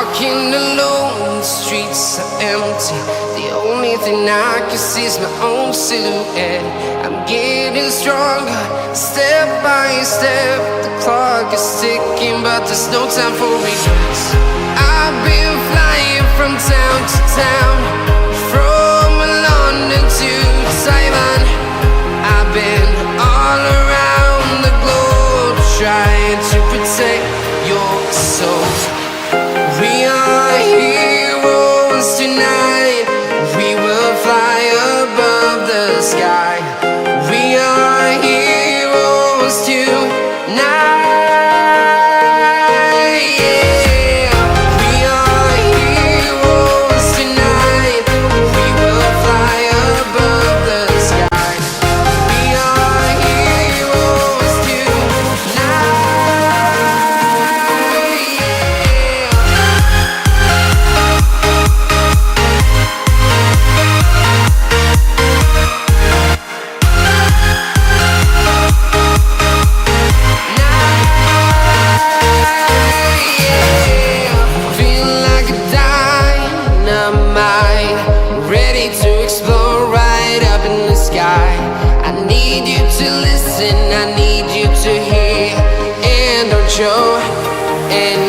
walking alone, the streets are empty. The only thing I can see is my own silhouette. I'm getting stronger, step by step. The clock is ticking, but there's no time for regrets. I've been flying from town to town, from London to Taiwan. I've been all around the globe, trying to protect your soul. We are heroes tonight. We will fly above the sky. We are heroes tonight. Yeah. We are heroes tonight. We will fly above the sky. We are heroes tonight. Feeling like a dynamite, ready to explode right up in the sky. I need you to listen, I need you to hear, and don't show. And